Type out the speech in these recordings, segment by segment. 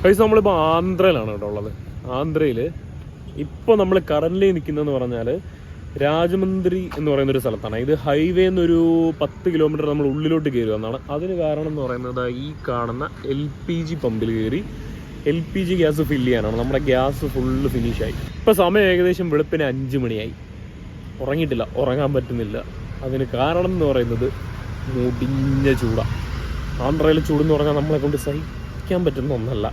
പൈസ നമ്മളിപ്പോൾ ആന്ധ്രയിലാണ് കേട്ടോ ഉള്ളത്. ആന്ധ്രയിൽ ഇപ്പോൾ നമ്മൾ കറൻ്റ് നിൽക്കുന്നതെന്ന് പറഞ്ഞാൽ രാജമന്ത്രി എന്ന് പറയുന്നൊരു സ്ഥലത്താണ്. ഇത് ഹൈവേ എന്നൊരു 10 കിലോമീറ്റർ നമ്മൾ ഉള്ളിലോട്ട് കയറുക എന്നാണ്. അതിന് കാരണം എന്ന് പറയുന്നത് ഈ കാണുന്ന LPG പമ്പിൽ കയറി LPG ഗ്യാസ് ഫില്ല് ചെയ്യാനാണ്. നമ്മുടെ ഗ്യാസ് ഫുള്ള് ഫിനിഷായി. ഇപ്പോൾ സമയം ഏകദേശം വെളുപ്പിന് 5 മണിയായി. ഉറങ്ങിയിട്ടില്ല, ഉറങ്ങാൻ പറ്റുന്നില്ല. അതിന് കാരണം എന്ന് പറയുന്നത് മുടിഞ്ഞ ചൂടാണ്. ആന്ധ്രയിലെ ചൂടെന്ന് പറഞ്ഞാൽ നമ്മളെ കൊണ്ട് സഹിക്കാൻ പറ്റുന്ന ഒന്നല്ല.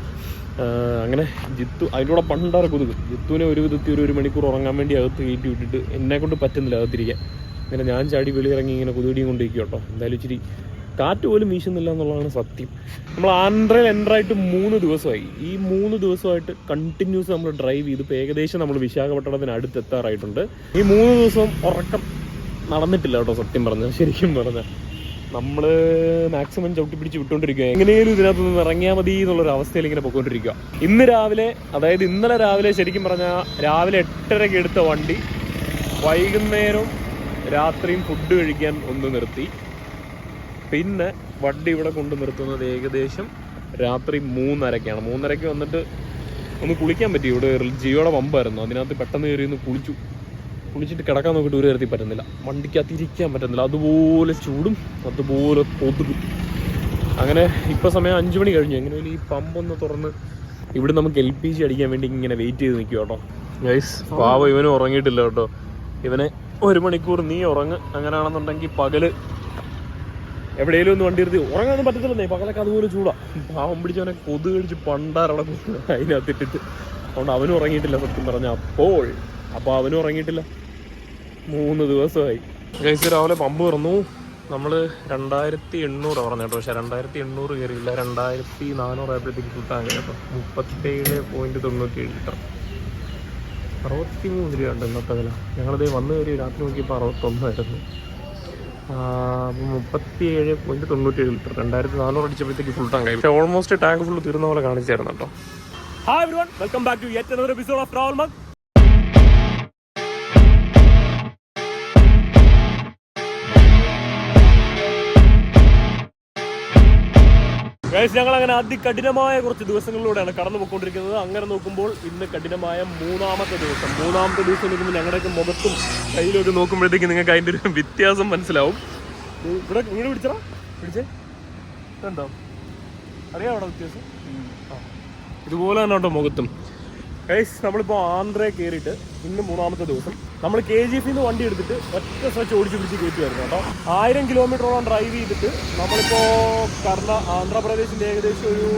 അങ്ങനെ ജിത്തു അതിൻ്റെ കൂടെ പണ്ടാറ് കൊതുക്. ജിത്തുവിനെ ഒരു വിധത്തിൽ ഒരു മണിക്കൂർ ഉറങ്ങാൻ വേണ്ടി അകത്ത് കയറ്റി വിട്ടിട്ട് എന്നെ കൊണ്ട് പറ്റുന്നില്ല അകത്തിരിക്കാൻ. ഇങ്ങനെ ഞാൻ ചാടി വെളിയിറങ്ങി ഇങ്ങനെ കൊതുകടിയും കൊണ്ടിരിക്കും കേട്ടോ. എന്തായാലും ഇച്ചിരി കാറ്റ് പോലും വീശുന്നില്ല എന്നുള്ളതാണ് സത്യം. നമ്മൾ ആന്ധ്രയിൽ എൻ്ററായിട്ട് 3 ദിവസമായി. ഈ 3 ദിവസമായിട്ട് കണ്ടിന്യൂസ് നമ്മൾ ഡ്രൈവ് ചെയ്ത് ഇപ്പോൾ ഏകദേശം നമ്മൾ വിശാഖപട്ടണത്തിന് അടുത്തെത്താറായിട്ടുണ്ട്. ഈ 3 ദിവസം ഉറക്കം നടന്നിട്ടില്ല കേട്ടോ സത്യം പറഞ്ഞാൽ. ശരിക്കും പറഞ്ഞാൽ നമ്മൾ മാക്സിമം ചവിട്ടി പിടിച്ച് വിട്ടുകൊണ്ടിരിക്കുക. എങ്ങനെയും ഇതിനകത്ത് നിന്ന് ഇറങ്ങിയാൽ മതി എന്നുള്ളൊരു അവസ്ഥയിൽ ഇങ്ങനെ പോയിക്കൊണ്ടിരിക്കുക. ഇന്ന് രാവിലെ, അതായത് ഇന്നലെ രാവിലെ ശരിക്കും പറഞ്ഞാൽ രാവിലെ 8:30 എടുത്ത വണ്ടി വൈകുന്നേരം രാത്രിയും ഫുഡ് കഴിക്കാൻ ഒന്ന് നിർത്തി. പിന്നെ വണ്ടി ഇവിടെ കൊണ്ട് നിർത്തുന്നത് ഏകദേശം രാത്രി 3:30-ക്കാണ്. 3:30-ക്ക് വന്നിട്ട് ഒന്ന് കുളിക്കാൻ പറ്റി. ഇവിടെ ജിയോയുടെ പമ്പായിരുന്നു, അതിനകത്ത് പെട്ടെന്ന് കയറി ഒന്ന് കുളിച്ചിട്ട് കിടക്കാൻ നോക്കിയിട്ട് ഒരു കാര്യത്തിൽ പറ്റുന്നില്ല. വണ്ടിക്കകത്ത് ഇരിക്കാൻ പറ്റുന്നില്ല. അതുപോലെ ചൂടും അതുപോലെ കൊതുകും. അങ്ങനെ ഇപ്പോൾ സമയം 5 മണി കഴിഞ്ഞു. എങ്ങനെയും ഈ പമ്പൊന്ന് തുറന്ന് ഇവിടെ നമുക്ക് LPG അടിക്കാൻ വേണ്ടി ഇങ്ങനെ വെയിറ്റ് ചെയ്ത് നിൽക്കുക കേട്ടോ. ഗൈസ് പാവ ഇവനും ഉറങ്ങിയിട്ടില്ല കേട്ടോ. ഇവനെ 1 മണിക്കൂർ നീ ഉറങ്ങ്. അങ്ങനെയാണെന്നുണ്ടെങ്കിൽ പകല് എവിടെയെങ്കിലും ഒന്ന് വണ്ടി എടുത്ത് ഉറങ്ങാനൊന്നും പറ്റത്തില്ലെന്നേ. പകലൊക്കെ അതുപോലെ ചൂടാ. പാവം പിടിച്ചവനെ കൊതുക് കഴിച്ച് പണ്ടാറടക്കും അതിനകത്തിട്ടിട്ട്. അതുകൊണ്ട് അവനും ഉറങ്ങിയിട്ടില്ല സത്യം പറഞ്ഞാൽ. അപ്പോൾ അവനും ഉറങ്ങിയിട്ടില്ല. 3 ദിവസമായി. ഗൈസ് രാവിലെ പമ്പ് തുറന്നു. നമ്മൾ 2800 പറഞ്ഞു കേട്ടോ. പക്ഷേ 2800 കയറിയില്ല, 2400 ആയപ്പോഴത്തേക്ക് കിട്ടാൻ കേട്ടോ. 37.97 ലിറ്റർ, 63 രൂപയുണ്ട് ഇന്നത്തെ വില. ഞങ്ങളിത് വന്നു കയറി രാത്രി നോക്കിയപ്പോൾ 61 ആയിരുന്നു. അപ്പോൾ 37.97 ലിറ്റർ, 2400 അടിച്ചപ്പോഴത്തേക്ക് ഫുൾ ടാങ്ക് ആയി. പക്ഷേ ഓൾമോസ്റ്റ് ടാങ്ക് ഫുള്ള് തീർന്ന പോലെ കാണിച്ചായിരുന്നു കേട്ടോ. Hi everyone, welcome back to yet another episode of travel mug. Guys ഞങ്ങൾ അങ്ങനെ അതികഠിനമായ കുറച്ച് ദിവസങ്ങളിലൂടെയാണ് കടന്നു പോയിക്കൊണ്ടിരിക്കുന്നത്. അങ്ങനെ നോക്കുമ്പോൾ ഇന്ന് കഠിനമായ 3ാമത്തെ ദിവസം. 3ാമത്തെ ദിവസം നോക്കുമ്പോൾ ഞങ്ങളുടെയൊക്കെ മുഖത്തും കയ്യിലൊക്കെ നോക്കുമ്പോഴത്തേക്ക് നിങ്ങൾക്ക് അതിൻ്റെ ഒരു വ്യത്യാസം മനസ്സിലാവും. ഇവിടെ ഇങ്ങനെ പിടിച്ചേ കണ്ടോ, അറിയാം അവിടെ വ്യത്യാസം. ഇതുപോലെ തന്നെ ഉണ്ടോ മുഖത്തും. ഗൈസ് നമ്മളിപ്പോൾ ആന്ധ്രയിൽ കയറിയിട്ട് ഇന്ന് 3ാമത്തെ ദിവസം. നമ്മൾ KGF-ന്ന് വണ്ടി എടുത്തിട്ട് ഒറ്റ സ്ട്രെച്ച് ഓടിച്ച് പിടിച്ച് കയറ്റുമായിരുന്നു കേട്ടോ. 1000 കിലോമീറ്ററോളം ഡ്രൈവ് ചെയ്തിട്ട് നമ്മളിപ്പോൾ ആന്ധ്രാപ്രദേശിൻ്റെ ഏകദേശം ഒരു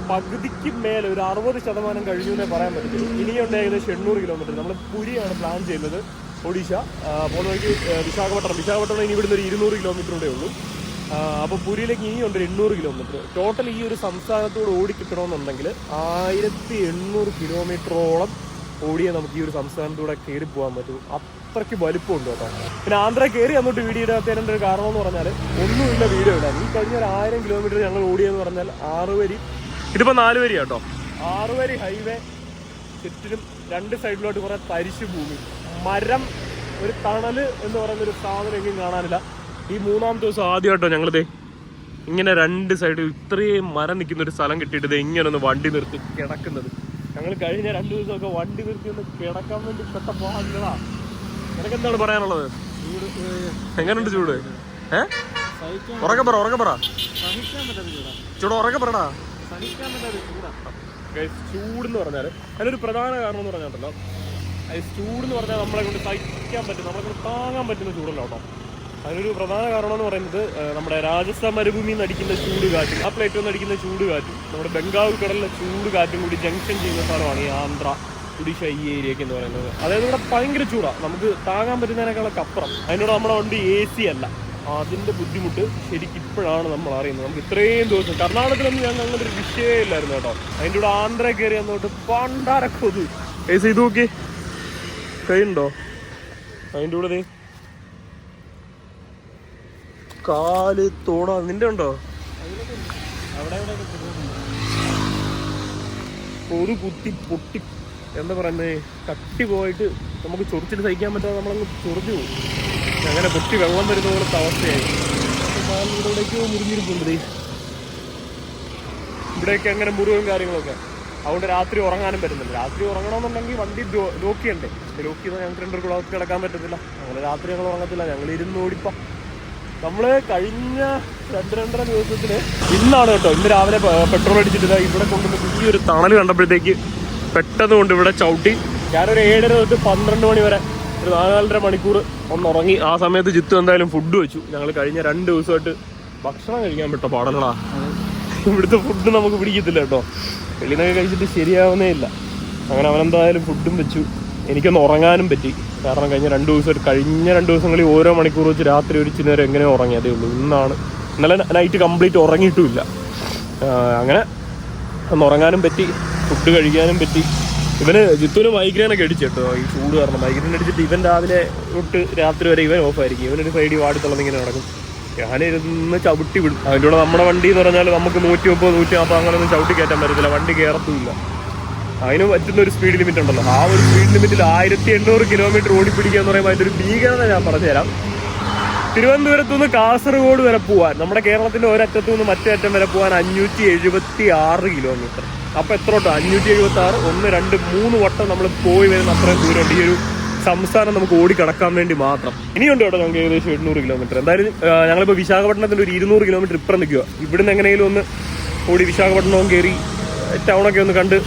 പകുതിക്ക് മേലെ, ഒരു 60% കഴിഞ്ഞു എന്നേ പറയാൻ പറ്റത്തുള്ളൂ. ഇനിയുണ്ട് ഏകദേശം 800 കിലോമീറ്റർ. നമ്മൾ പുരിയാണ് പ്ലാൻ ചെയ്യുന്നത്, ഒഡീഷ. പോകുന്ന വഴിക്ക് വിശാഖപട്ടണം ഇനി ഇവിടുന്ന് ഒരു 200 കിലോമീറ്റർ കൂടെ ഉള്ളൂ. അപ്പോൾ പുരിയിലേക്ക് ഇനിയുണ്ട് 800 കിലോമീറ്റർ. ടോട്ടൽ ഈ ഒരു സംസ്ഥാനത്തോട് ഓടിക്കിട്ടണമെന്നുണ്ടെങ്കിൽ 1800 കിലോമീറ്ററോളം ഓടിയേ നമുക്ക് ഈ ഒരു സംസ്ഥാനത്തൂടെ കയറി പോകാൻ പറ്റും. അത്രയ്ക്ക് വലിപ്പമുണ്ട് കേട്ടോ. പിന്നെ ആന്ധ്ര കയറി അങ്ങോട്ട് വീഡിയോ ഇടാത്തതിൻ്റെ ഒരു കാരണം എന്ന് പറഞ്ഞാൽ ഒന്നുമില്ല വീഡിയോ ഇടാൻ. ഈ കഴിഞ്ഞ ഒരു 1000 കിലോമീറ്റർ ഞങ്ങൾ ഓടിയെന്ന് പറഞ്ഞാൽ 6 വരി, ഇതിപ്പോൾ 4 വരി കേട്ടോ. 6 വരി ഹൈവേ, ചുറ്റിനും 2 സൈഡിലോട്ട് കുറേ തരിശ് ഭൂമി, മരം, ഒരു തണൽ എന്ന് പറയുന്നൊരു സാധനം എങ്കിലും കാണാനില്ല. ഈ 3ാമത്തെ ദിവസം ആദ്യമായിട്ടോ ഞങ്ങളിതേ ഇങ്ങനെ 2 സൈഡ് ഇത്രയും മരം നിൽക്കുന്ന ഒരു സ്ഥലം കിട്ടിയിട്ട് ഇങ്ങനെ ഒന്ന് വണ്ടി നിർത്തി കിടക്കുന്നത്. ഞങ്ങൾ കഴിഞ്ഞ 2 ദിവസമൊക്കെ വണ്ടി നിർത്തി ഒന്ന് കിടക്കാൻ വേണ്ടി പെട്ട പോകാനില്ലതാ. നിനക്ക് എന്താണ് പറയാനുള്ളത്? എങ്ങനെയുണ്ട് ചൂട്? ഉറക്കെ പറ ചൂട്, ഉറക്കെ പറടാ. ചൂടെന്ന് പറഞ്ഞാൽ അതിനൊരു പ്രധാന കാരണം എന്ന് പറഞ്ഞാൽ ചൂടെന്ന് പറഞ്ഞാൽ നമ്മളെ കൊണ്ട് സഹിക്കാൻ പറ്റും, നമ്മളെ കൊണ്ട് താങ്ങാൻ പറ്റുന്ന ചൂടല്ല കേട്ടോ. അതിനൊരു പ്രധാന കാരണം എന്ന് പറയുന്നത് നമ്മുടെ രാജസ്ഥാൻ മരുഭൂമിയിൽ നിന്ന് അടിക്കുന്ന ചൂട് കാറ്റും ആ പ്ലേറ്റിൽ നിന്ന് അടിക്കുന്ന ചൂട് കാറ്റും നമ്മുടെ ബംഗാൾ കടലിലെ ചൂട് കാറ്റും കൂടി ജംഗ്ഷൻ ചെയ്യുന്ന സ്ഥലമാണ് ഈ ആന്ധ്ര, ഒഡീഷ ഈ ഏരിയയൊക്കെ എന്ന് പറയുന്നത്. അതായത് ഇവിടെ ഭയങ്കര ചൂടാണ്, നമുക്ക് താങ്ങാൻ പറ്റുന്നതിനേക്കാളൊക്കെ അപ്പുറം. അതിനോട് നമ്മുടെ വണ്ടി AC അല്ല. അതിൻ്റെ ബുദ്ധിമുട്ട് ശരിക്കും ഇപ്പോഴാണ് നമ്മൾ അറിയുന്നത്. നമുക്ക് ഇത്രയും ദിവസം കർണാടകത്തിലൊന്നും ഞങ്ങൾ അങ്ങനെ ഒരു വിഷയമില്ലായിരുന്നു കേട്ടോ. അതിൻ്റെ കൂടെ ആന്ധ്ര കയറി വന്നോട്ട് പണ്ടാരക്കൊതു AC ഇത് നോക്കി കൈയുണ്ടോ അതിൻ്റെ കൂടെ കാല് തോടാ നിന്റെ ഉണ്ടോ? ഒരു കുത്തി പൊട്ടി എന്താ പറയുന്നത്, കട്ടി പോയിട്ട് നമുക്ക് ചൊറിച്ചിട്ട് സഹിക്കാൻ പറ്റാതെ നമ്മളങ്ങ് ചൊറിഞ്ഞു പോകും. അങ്ങനെ പൊട്ടി വെള്ളം വരുന്ന പോലത്തെ അവസ്ഥയായി. കാലിലൂടെയൊക്കെയോ മുറിഞ്ഞിരിപ്പുണ്ട്. ഇവിടെയൊക്കെ അങ്ങനെ മുറിവും കാര്യങ്ങളൊക്കെ. അതുകൊണ്ട് രാത്രി ഉറങ്ങാനും പറ്റുന്നില്ല. രാത്രി ഉറങ്ങണമെന്നുണ്ടെങ്കിൽ വണ്ടി ലോക്ക് ചെയ്യണ്ടേ. ലോക്ക് ചെയ്താൽ ഞങ്ങൾക്ക് 2 കൂടെ കിടക്കാൻ പറ്റത്തില്ല. അങ്ങനെ രാത്രി ഞങ്ങൾ ഉറങ്ങത്തില്ല, ഞങ്ങൾ ഇരുന്ന് ഓടിപ്പം. നമ്മൾ കഴിഞ്ഞ 2-2.5 ദിവസത്തിന് ഇന്നാണ് കേട്ടോ, ഇന്ന് രാവിലെ പെട്രോൾ അടിച്ചിട്ട് ഇവിടെ കൊണ്ടുവന്ന് ഈ ഒരു തണൽ കണ്ടപ്പോഴത്തേക്ക് പെട്ടെന്ന് കൊണ്ട് ഇവിടെ ചവിട്ടി. ഞാനൊരു 7:30 തൊട്ട് 12 മണി വരെ ഒരു 4-4.5 മണിക്കൂർ ഒന്ന് ഉറങ്ങി. ആ സമയത്ത് ജിത്തു എന്തായാലും ഫുഡ് വെച്ചു. ഞങ്ങൾ കഴിഞ്ഞ 2 ദിവസമായിട്ട് ഭക്ഷണം കഴിക്കാൻ പറ്റോ പാടലടാ. ഇവിടുത്തെ ഫുഡ് നമുക്ക് പിടിക്കത്തില്ല കേട്ടോ. വെളിയിൽ നിന്നൊക്കെ കഴിച്ചിട്ട് ശരിയാവുന്നേ ഇല്ല. അങ്ങനെ അവനെന്തായാലും ഫുഡും വെച്ചു. എനിക്കൊന്ന് ഉറങ്ങാനും പറ്റി. കാരണം കഴിഞ്ഞ 2 ദിവസങ്ങളിൽ ഓരോ മണിക്കൂർ വെച്ച് രാത്രി ഒരു ഇച്ചിരി നേരം എങ്ങനെ ഉറങ്ങി, അതേ ഉള്ളൂ. ഇന്നലെ നൈറ്റ് കംപ്ലീറ്റ് ഉറങ്ങിയിട്ടുമില്ല. അങ്ങനെ ഒന്ന് ഉറങ്ങാനും പറ്റി, ഫുഡ് കഴിക്കാനും പറ്റി. ജിത്തുവിന് മൈഗ്രെയിനൊക്കെ അടിച്ചു കേട്ടോ, ഈ ചൂട് കാരണം. മൈഗ്രെയിൻ അടിച്ചിട്ട് ഇവൻ രാവിലെ തൊട്ട് രാത്രി വരെ ഇവൻ ഓഫായിരിക്കും. ഇവനൊരു സൈഡിൽ വാടി തളർന്നിങ്ങനെ നടക്കും. ഞാനിരുന്ന് ചവിട്ടി വിടും. അതിൻ്റെ കൂടെ നമ്മുടെ വണ്ടി എന്ന് പറഞ്ഞാൽ നമുക്ക് 130-140 അങ്ങനെയൊന്നും ചവിട്ടി കയറ്റാൻ പറ്റത്തില്ല. വണ്ടി കയറത്തുമില്ല. അതിന് പറ്റുന്ന ഒരു സ്പീഡ് ലിമിറ്റ് ഉണ്ടല്ലോ. ആ ഒരു സ്പീഡ് ലിമിറ്റിൽ 1800 കിലോമീറ്റർ ഓടിപ്പിടിക്കുക എന്ന് പറയുമ്പോൾ അതിൻ്റെ ഒരു ഭീകരത ഞാൻ പറഞ്ഞുതരാം. തിരുവനന്തപുരത്തു നിന്ന് കാസർഗോഡ് വരെ പോകാൻ, നമ്മുടെ കേരളത്തിൻ്റെ ഒരറ്റത്തു നിന്ന് മറ്റേ അറ്റം വരെ പോകാൻ 576 കിലോമീറ്റർ. അപ്പോൾ എത്ര വട്ടം? 576, 1, 2, 3 വട്ടം നമ്മൾ പോയി വരുന്ന അത്രയും ദൂരമുണ്ട്. ഈ ഒരു സംസ്ഥാനം നമുക്ക് ഓടിക്കടക്കാൻ വേണ്ടി മാത്രം. ഇനിയുണ്ട് കേട്ടോ ഞങ്ങൾക്ക് ഏകദേശം 800 കിലോമീറ്റർ. എന്തായാലും ഞങ്ങളിപ്പോൾ വിശാഖപട്ടണത്തിൻ്റെ ഒരു 200 കിലോമീറ്റർ ഇപ്പുറം നിൽക്കുക. ഇവിടുന്ന് എങ്ങനെയെങ്കിലും ഒന്ന് ഓടി വിശാഖപട്ടണവും കയറി ടൗണൊക്കെ ഒന്ന് കണ്ട്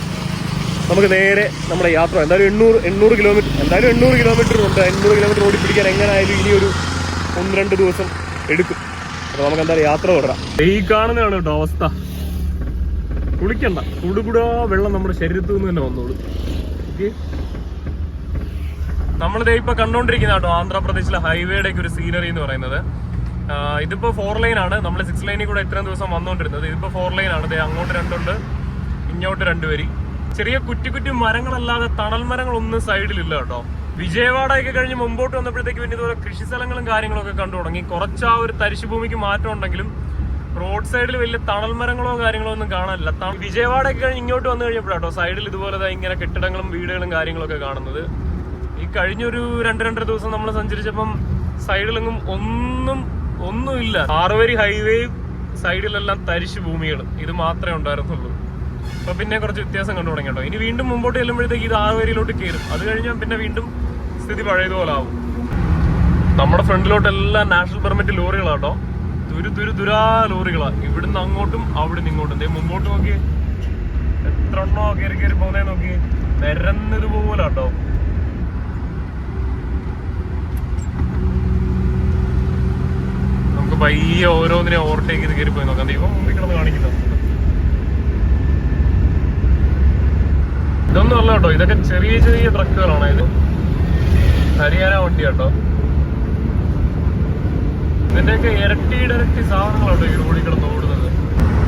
നമുക്ക് നേരെ നമ്മുടെ യാത്ര. എന്തായാലും 800 കിലോമീറ്റർ ഉണ്ട്. 800 കിലോമീറ്റർ ഓടിപ്പിടിക്കാൻ എങ്ങനെയായാലും ഇനിയൊരു 1-2 ദിവസം എടുക്കും. അപ്പോൾ നമുക്ക് എന്തായാലും യാത്ര തുടരാം. ഈ കാണുന്നതാണ് കേട്ടോ അവസ്ഥ. കുളിക്കണ്ട, കുടുകുടാ വെള്ളം നമ്മുടെ ശരീരത്തിൽ നിന്ന് തന്നെ വന്നോളൂ. നമ്മളിതേ ഇപ്പൊ കണ്ടോണ്ടിരിക്കുന്ന കേട്ടോ ആന്ധ്രാപ്രദേശിലെ ഹൈവേയുടെ ഒക്കെ ഒരു സീനറി എന്ന് പറയുന്നത്. ഇതിപ്പോ 4 ലൈൻ ആണ്. നമ്മൾ 6 ലൈനിൽ കൂടെ ഇത്രയും ദിവസം വന്നോണ്ടിരുന്നത്. ഇതിപ്പോ 4 ലൈൻ ആണ്. അങ്ങോട്ട് 2 ഉണ്ട്, ഇങ്ങോട്ട് 2 വരി. ചെറിയ കുറ്റി മരങ്ങളല്ലാതെ തണൽ മരങ്ങളൊന്നും സൈഡിലില്ല കേട്ടോ. വിജയവാഡയൊക്കെ കഴിഞ്ഞ് മുമ്പോട്ട് വന്നപ്പോഴത്തേക്ക് പിന്നെ ഇതുപോലെ കൃഷി സ്ഥലങ്ങളും കാര്യങ്ങളൊക്കെ കണ്ടു തുടങ്ങി. കുറച്ച് ആ ഒരു തരിശുഭൂമിക്ക് മാറ്റം ഉണ്ടെങ്കിലും റോഡ് സൈഡിൽ വലിയ തണൽ മരങ്ങളോ കാര്യങ്ങളോ ഒന്നും കാണാനില്ല. വിജയവാഡയൊക്കെ കഴിഞ്ഞ് ഇങ്ങോട്ട് വന്നു കഴിഞ്ഞപ്പോഴാട്ടോ സൈഡിൽ ഇതുപോലെ ഇങ്ങനെ കെട്ടിടങ്ങളും വീടുകളും കാര്യങ്ങളൊക്കെ കാണുന്നത്. ഈ കഴിഞ്ഞൊരു 2-2.5 ദിവസം നമ്മൾ സഞ്ചരിച്ചപ്പം സൈഡിലെങ്ങും ഒന്നുമില്ല. 6 വരി ഹൈവേയും സൈഡിലെല്ലാം തരിശു ഭൂമികൾ. ഇത് മാത്രമേ ഉണ്ടായിരുന്നുള്ളൂ. അപ്പൊ പിന്നെ കുറച്ച് വ്യത്യാസം കണ്ടു തുടങ്ങി കേട്ടോ. ഇനി വീണ്ടും മുമ്പോട്ട് ചെല്ലുമ്പോഴത്തേക്ക് ഇത് 6 വരിയിലോട്ട് കയറും. അത് കഴിഞ്ഞാൽ പിന്നെ വീണ്ടും സ്ഥിതി പഴയതുപോലെ ആവും. നമ്മുടെ ഫ്രണ്ടിലോട്ടെല്ലാം നാഷണൽ പെർമിറ്റ് ലോറികളാട്ടോ. ദുരാ ലോറികളാണ്. ഇവിടുന്ന് അങ്ങോട്ടും അവിടുന്ന് ഇങ്ങോട്ടും. മുമ്പോട്ട് നോക്കി എത്ര എണ്ണോ കയറി പോകുന്നേ നോക്കി. നിരന്നതുപോലാട്ടോ. നമുക്ക് പയ്യെ ഓരോന്നിനെ ഓവർടേക്ക് ചെയ്ത് കയറി പോയി നോക്കാം. ദൈവം മുമ്പിൽ കിടന്ന് കാണിക്കുന്നത് ഇതൊന്നും അല്ല കേട്ടോ. ഇതൊക്കെ ചെറിയ ട്രക്കുകളാണ്. ഇത് ഹരിയാന വണ്ടി കേട്ടോ. ഇതിന്റെയൊക്കെ ഇരട്ടി സാധനങ്ങളാട്ടോ ഈ റോഡിൽ കിടന്ന് ഓടുന്നത്.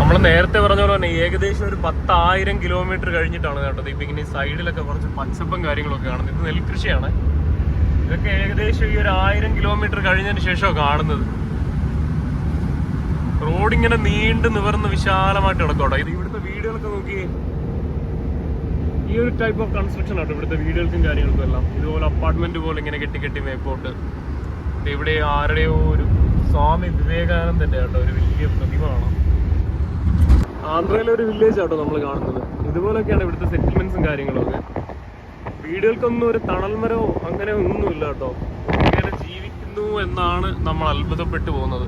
നമ്മൾ നേരത്തെ പറഞ്ഞ പോലെ തന്നെ ഏകദേശം ഒരു 10,000 കിലോമീറ്റർ കഴിഞ്ഞിട്ടാണ് കേട്ടത് ഇപ്പൊ ഇങ്ങനെ സൈഡിലൊക്കെ കുറച്ച് പച്ചപ്പും കാര്യങ്ങളൊക്കെ കാണുന്നത്. ഇത് നെൽകൃഷിയാണ്. ഇതൊക്കെ ഏകദേശം ഈ ഒരു 1000 കിലോമീറ്റർ കഴിഞ്ഞതിന് ശേഷമാണ് കാണുന്നത്. റോഡിങ്ങനെ നീണ്ട് നിവർന്ന് വിശാലമായിട്ട് കിടക്കോട്ടോ. ഇത് ഇവിടുത്തെ വീടുകളൊക്കെ നോക്കി. ഈ ഒരു ടൈപ്പ് ഓഫ് കൺസ്ട്രക്ഷൻ ആട്ടോ ഇവിടുത്തെ വീടുകൾക്കും കാര്യങ്ങൾക്കും എല്ലാം. ഇതുപോലെ അപ്പാർട്ട്മെന്റ് പോലെ ഇങ്ങനെ കെട്ടി മേപ്പോട്ട്. ഇവിടെ ആരുടെയോ ഒരു സ്വാമി വിവേകാനന്ദന്റെ കേട്ടോ ഒരു വലിയ പ്രതിമ കാണാം. ആന്ധ്രയിലെ ഒരു വില്ലേജ് ആട്ടോ നമ്മൾ കാണുന്നത്. ഇതുപോലൊക്കെയാണ് ഇവിടുത്തെ സെറ്റിൽമെന്റ്സും കാര്യങ്ങളൊക്കെ. വീടുകൾക്കൊന്നും ഒരു തണൽമരമോ അങ്ങനെ ഒന്നുമില്ല കേട്ടോ. ഇങ്ങനെ ജീവിക്കുന്നു എന്നാണ് നമ്മൾ അത്ഭുതപ്പെട്ടു പോകുന്നത്.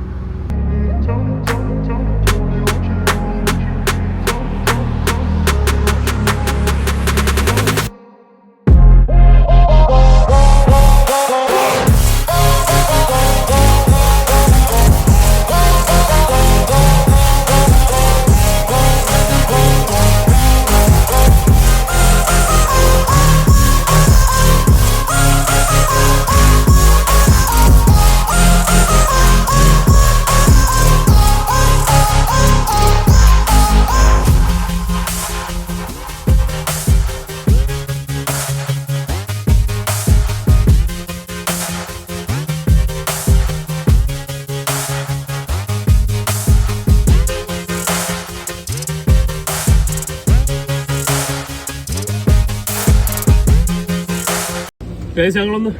ഞങ്ങളൊന്ന്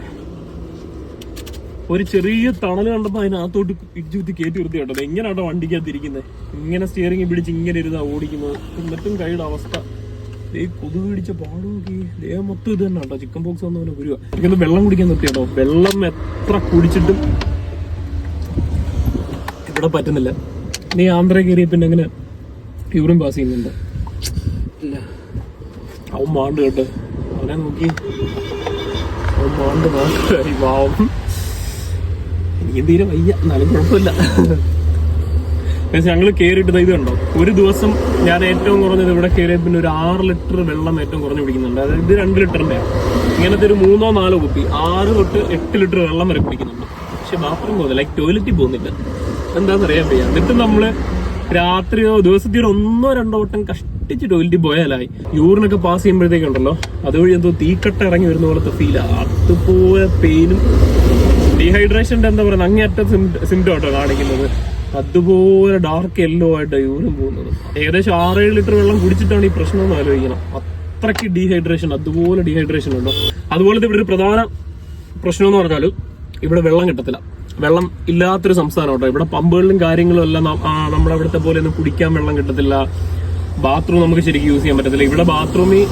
ഒരു ചെറിയ തണൽ കണ്ടപ്പോൾ അതിനകത്തോട്ട് ഇടിച്ചുകുത്തി കയറ്റി നിർത്തി കേട്ടോ. എങ്ങനെയാട്ടോ വണ്ടിക്കകത്തിരിക്കുന്നത്, ഇങ്ങനെ സ്റ്റിയറിംഗ് പിടിച്ച് ഇങ്ങനെ ഇരുന്നാ ഓടിക്കുന്നത്. എന്നിട്ടും കൈയുടെ അവസ്ഥ കൊതുക് പിടിച്ച പാടുമൊക്കെ ദേഹം മൊത്തം ഇത് തന്നെ കേട്ടോ. ചിക്കൻ ബോക്സ് വന്ന പോലെ വരുക. എനിക്കൊന്ന് വെള്ളം കുടിക്കാൻ നിർത്തി കേട്ടോ. വെള്ളം എത്ര കുടിച്ചിട്ടും ഇവിടെ പറ്റുന്നില്ല. നീ ആന്ധ്ര കയറിയ പിന്നെ അങ്ങനെ യൂറിൻ പാസ് ചെയ്യുന്നുണ്ട്. ഇല്ല, അവൻ മാണ്ട് കേട്ടോ. അവനെ നോക്കി അവൻ മാണ്ട് നാട്ടുകാരി പാവം. എനിക്ക് തീരെ വയ്യ, എന്നാലും കുഴപ്പമില്ല. ഞങ്ങൾ കയറിയിട്ട് ഇത് കണ്ടോ, ഒരു ദിവസം ഞാൻ ഏറ്റവും കുറഞ്ഞത് ഇവിടെ കയറിയ പിന്നെ ഒരു 6 ലിറ്റർ വെള്ളം ഏറ്റവും കുറഞ്ഞ് കുടിക്കുന്നുണ്ട്. അതായത് ഇത് 2 ലിറ്ററിന്റെ ഇങ്ങനത്തെ ഒരു 3-4 കുപ്പി 6 തൊട്ട് 8 ലിറ്റർ വെള്ളം വരെ കുടിക്കുന്നുണ്ട്. പക്ഷെ ബാത്റൂം പോകുന്നില്ല, ലൈക്ക് ടോയ്ലറ്റിൽ പോകുന്നില്ല. എന്താണെന്നറിയാൻ വയ്യ. എന്നിട്ട് നമ്മള് രാത്രിയോ ദിവസത്തിൽ 1-2 വട്ടം കഷ്ടിച്ച് ടോയ്ലറ്റിൽ പോയാലായി. യൂറിനൊക്കെ പാസ് ചെയ്യുമ്പോഴത്തേക്കുണ്ടല്ലോ അതുവഴി എന്തോ തീക്കട്ട ഇറങ്ങി വരുന്ന പോലത്തെ ഫീലാ. അതുപോലെ പെയിനും ഡീഹൈഡ്രേഷന്റെ എന്താ പറയുക അങ്ങേയറ്റ സിംറ്റം ആട്ടോ കാണിക്കുന്നത്. അതുപോലെ ഡാർക്ക് യെല്ലോ ആയിട്ട് യൂറിൻ പോകുന്നത്. ഏകദേശം 6-7 ലിറ്റർ വെള്ളം കുടിച്ചിട്ടാണ് ഈ പ്രശ്നം എന്ന് ആലോചിക്കണം. അത്രയ്ക്ക് ഡീഹൈഡ്രേഷൻ, അതുപോലെ ഡീഹൈഡ്രേഷൻ ഉണ്ടോ. അതുപോലെ ഇവിടെ ഒരു പ്രധാന പ്രശ്നം എന്ന് പറഞ്ഞാൽ ഇവിടെ വെള്ളം കിട്ടത്തില്ല. വെള്ളം ഇല്ലാത്തൊരു സംസ്ഥാനം കേട്ടോ. ഇവിടെ പമ്പുകളിലും കാര്യങ്ങളും എല്ലാം നമ്മളവിടുത്തെ പോലെ ഒന്നും കുടിക്കാൻ വെള്ളം കിട്ടത്തില്ല. ബാത്റൂം നമുക്ക് ശരിക്കും യൂസ് ചെയ്യാൻ പറ്റത്തില്ല. ഇവിടെ ബാത്റൂമിൽ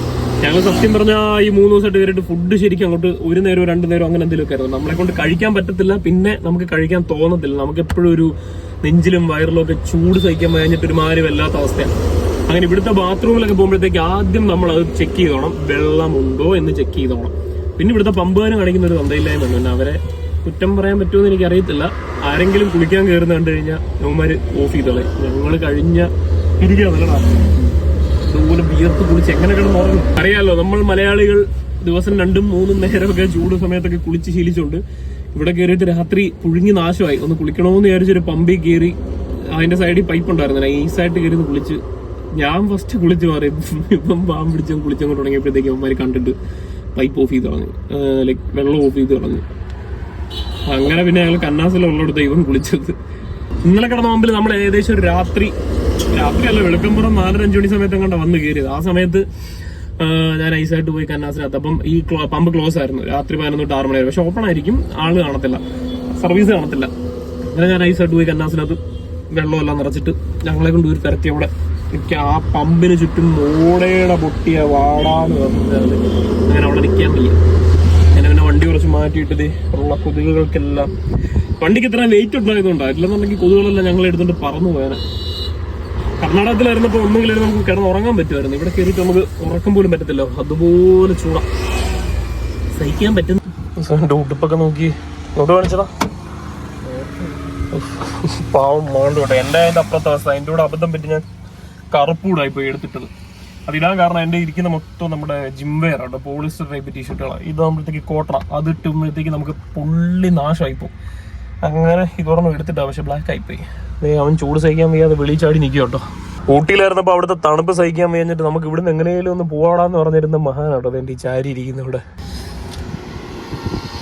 ഞങ്ങൾ സത്യം പറഞ്ഞാൽ ഈ 3 ദിവസമായിട്ട് കയറിയിട്ട് ഫുഡ് ശരിക്കും അങ്ങോട്ട് 1 നേരമോ 2 നേരമോ അങ്ങനെ എന്തെങ്കിലുമൊക്കെ ആയിരുന്നു. നമ്മളെ കൊണ്ട് കഴിക്കാൻ പറ്റത്തില്ല, പിന്നെ നമുക്ക് കഴിക്കാൻ തോന്നത്തില്ല. നമുക്ക് എപ്പോഴും ഒരു നെഞ്ചിലും വയറിലും ഒക്കെ ചൂട് സഹിക്കാൻ കഴിഞ്ഞിട്ട് ഒരു മാറി വല്ലാത്ത അവസ്ഥയാണ്. അങ്ങനെ ഇവിടുത്തെ ബാത്റൂമിലൊക്കെ പോകുമ്പോഴത്തേക്ക് ആദ്യം നമ്മൾ അത് ചെക്ക് ചെയ്തോണം, വെള്ളമുണ്ടോ എന്ന് ചെക്ക് ചെയ്തോണം. പിന്നെ ഇവിടുത്തെ പമ്പുകാരും കാണിക്കുന്ന ഒരു തന്തയില്ലായ്മ ഉണ്ട്. അവരെ കുറ്റം പറയാൻ പറ്റുമെന്ന് എനിക്ക് അറിയത്തില്ല. ആരെങ്കിലും കുളിക്കാൻ കയറുന്ന കണ്ടു കഴിഞ്ഞാൽ അവന്മാര് ഓഫ് ചെയ്തോളെ. ഞങ്ങൾ കഴിഞ്ഞ ഇരിക്കാന്നല്ലടാ അതുപോലെ വിയർത്ത് കുളിച്ച് എങ്ങനെ കിടന്ന് ഉറങ്ങും. അറിയാലോ, നമ്മൾ മലയാളികൾ ദിവസം 2-3 നേരമൊക്കെ ചൂട് സമയത്തൊക്കെ കുളിച്ച് ശീലിച്ചുകൊണ്ട് ഇവിടെ കയറിയിട്ട് രാത്രി പുഴുങ്ങി നാശമായി. ഒന്ന് കുളിക്കണമെന്ന് വിചാരിച്ചൊരു പമ്പിൽ കയറി അതിന്റെ സൈഡിൽ പൈപ്പ് ഉണ്ടായിരുന്നില്ല, ഈസായിട്ട് കയറി കുളിച്ച് ഞാൻ ഫസ്റ്റ് കുളിച്ച് മാറി. ഇപ്പം പാമ്പ് പിടിച്ചും കുളിച്ചങ്ങോട്ട് തുടങ്ങിയപ്പോഴത്തേക്ക് അവന്മാര് കണ്ടിട്ട് പൈപ്പ് ഓഫ് ചെയ്ത് കളഞ്ഞു, ലൈക്ക് വെള്ളം ഓഫ് ചെയ്ത് കളഞ്ഞു. അങ്ങനെ പിന്നെ ഞങ്ങൾ കന്നാസിലുള്ളടത്ത് ഇവൻ കുളിച്ചത്. ഇന്നലെ കിടന്ന പമ്പിൽ നമ്മൾ ഏകദേശം ഒരു രാത്രിയല്ല വെളുക്കമ്പുറം 4-5 മണി സമയത്ത് കണ്ട വന്ന് കയറിയത്. ആ സമയത്ത് ഞാൻ ഐസായിട്ട് പോയി കന്നാസിനകത്ത്. അപ്പം ഈ പമ്പ് ക്ലോസ് ആയിരുന്നു രാത്രി 11 തൊട്ട് 6 മണി വരെ. പക്ഷെ ഓപ്പൺ ആയിരിക്കും, ആള് കാണത്തില്ല, സർവീസ് കാണത്തില്ല. അങ്ങനെ ഞാൻ ഐസായിട്ട് പോയി കന്നാസിനകത്ത് വെള്ളമെല്ലാം നിറച്ചിട്ട് ഞങ്ങളെ കൊണ്ട് ഒരു തരത്തി അവിടെ എനിക്ക് ആ പമ്പിന് ചുറ്റും മോടയുടെ പൊട്ടിയ വാടാന്ന് പറഞ്ഞാൽ അങ്ങനെ അവിടെ നിൽക്കാൻ വയ്യ. അങ്ങനെ പിന്നെ വണ്ടി കുറച്ച് മാറ്റിയിട്ടത് ഉള്ള കൊതുകുകൾക്കെല്ലാം വണ്ടിക്ക് ഇത്ര വെയിറ്റ് ഉണ്ടായതുകൊണ്ടാണ്. ഇല്ലെന്നുണ്ടെങ്കിൽ കൊതുകുകളെല്ലാം ഞങ്ങൾ എടുത്തുകൊണ്ട് പറന്നു പോയാൽ. കർണാടകത്തിലായിരുന്നപ്പോൾ ഒന്നുകിലും നമുക്ക് കിടന്ന് ഉറങ്ങാൻ പറ്റുമായിരുന്നു. ഇവിടെ കയറിയിട്ട് നമുക്ക് ഉറക്കം പോലും പറ്റത്തില്ല, അതുപോലെ ചൂടാ സഹിക്കാൻ പറ്റുന്ന. ഉടുപ്പൊക്കെ നോക്കി നോട്ട് കാണിച്ചതാ പാവം മോണ്ട് കേട്ടോ. എൻ്റെ അതിൻ്റെ അപ്പുറത്തെ അവസ്ഥ. അതിൻ്റെ കൂടെ അബദ്ധം പറ്റി ഞാൻ കറുപ്പൂടായി പോയി എടുത്തിട്ടത്. അതിടാൻ കാരണം എൻ്റെ ഇരിക്കുന്ന മൊത്തം നമ്മുടെ ജിം വെയർ ആട്ടോ, പോളിസ്റ്റർ ടൈപ്പ് ടീഷർട്ടുകളാണ്. ഇതാകുമ്പോഴത്തേക്ക് കോട്ടണ, അത് ഇട്ടുമ്പോഴത്തേക്ക് നമുക്ക് പുള്ളി നാശമായി പോകും. അങ്ങനെ ഇതൊരെണ്ണം എടുത്തിട്ടാണ്, പക്ഷെ ബ്ലാക്ക് ആയിപ്പോയി. അവൻ ചൂട് സഹിക്കാൻ വയ്യാതെ വെളിയിൽ ചാടി നിൽക്കുക കേട്ടോ. ഊട്ടിയിലായിരുന്നപ്പോൾ അവിടുത്തെ തണുപ്പ് സഹിക്കാൻ വയ്യാഞ്ഞിട്ട് നമുക്ക് ഇവിടുന്ന് എങ്ങനെയെങ്കിലും ഒന്ന് പോവാടാന്ന് പറഞ്ഞിരുന്ന മഹാനാട്ടോ അതെൻ്റെ ഈ ചാരി ഇരിക്കുന്ന ഇവിടെ.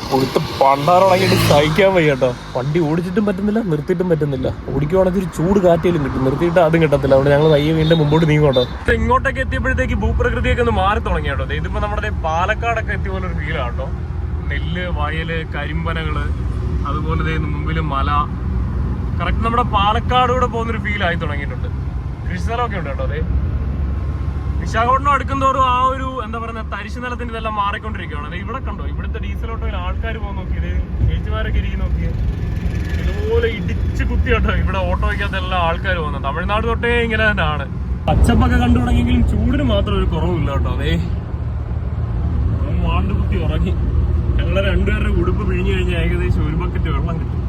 കൊടുത്ത് പണ്ടാറോടങ്ങിയിട്ട് സഹിക്കാൻ വയ്യ കേട്ടോ. വണ്ടി ഓടിച്ചിട്ടും പറ്റുന്നില്ല, നിർത്തിയിട്ടും പറ്റുന്നില്ല. ഓടിക്കുവാണെങ്കിൽ ഒരു ചൂട് കാറ്റേലും കിട്ടും, നിർത്തിയിട്ട് അതും കിട്ടത്തില്ല. അവിടെ ഞങ്ങൾ തയ്യ വീണ്ടും മുമ്പോട്ട് നീങ്ങോട്ടോ. ഇങ്ങോട്ടൊക്കെ എത്തിയപ്പോഴത്തേക്ക് ഭൂപ്രകൃതിയൊക്കെ ഒന്ന് മാറി തുടങ്ങി കേട്ടോ. ഇതിപ്പോ നമ്മുടെ പാലക്കാടൊക്കെ എത്തിയ പോലെ ഒരു ഫീലാട്ടോ. നെല്ല്, വയല്, കരിമ്പനകള്, അതുപോലെ മുമ്പില് മല. കറക്റ്റ് നമ്മുടെ പാലക്കാട് കൂടെ പോകുന്നൊരു ഫീൽ ആയി തുടങ്ങിയിട്ടുണ്ട്. കൃഷിസ്ഥലമൊക്കെ ഉണ്ട് കേട്ടോ. അതെ, വിശാഖപട്ടണം അടുക്കുന്നതോറും ആ ഒരു എന്താ പറയുക തരിശു നിലത്തിന്റെ ഇതെല്ലാം മാറിക്കൊണ്ടിരിക്കുകയാണ്. അതെ, ഇവിടെ കണ്ടോ, ഇവിടുത്തെ ഡീസൽ ഓട്ടോയിൽ ആൾക്കാർ പോകുന്ന നോക്കിയത്, ചേച്ചിമാരൊക്കെ ഇരിക്കും നോക്കിയത്. ഇതുപോലെ ഇടിച്ച് കുത്തി കേട്ടോ ഇവിടെ ഓട്ടോയ്ക്കകത്ത് എല്ലാ ആൾക്കാർ പോകുന്നത്. തമിഴ്നാട് തൊട്ടേ ഇങ്ങനെ തന്നെയാണ്. പച്ചപ്പൊക്കെ കണ്ടു തുടങ്ങിയെങ്കിലും ചൂടിന് മാത്രം ഒരു കുറവില്ല കേട്ടോ. അതെ, മാണ്ട് കുത്തി ഉറങ്ങി. ഞങ്ങളെ 2 പേരുടെ ഉടുപ്പ് പിഴിഞ്ഞു കഴിഞ്ഞാൽ ഏകദേശം 1 ബക്കറ്റ് വെള്ളം കിട്ടും.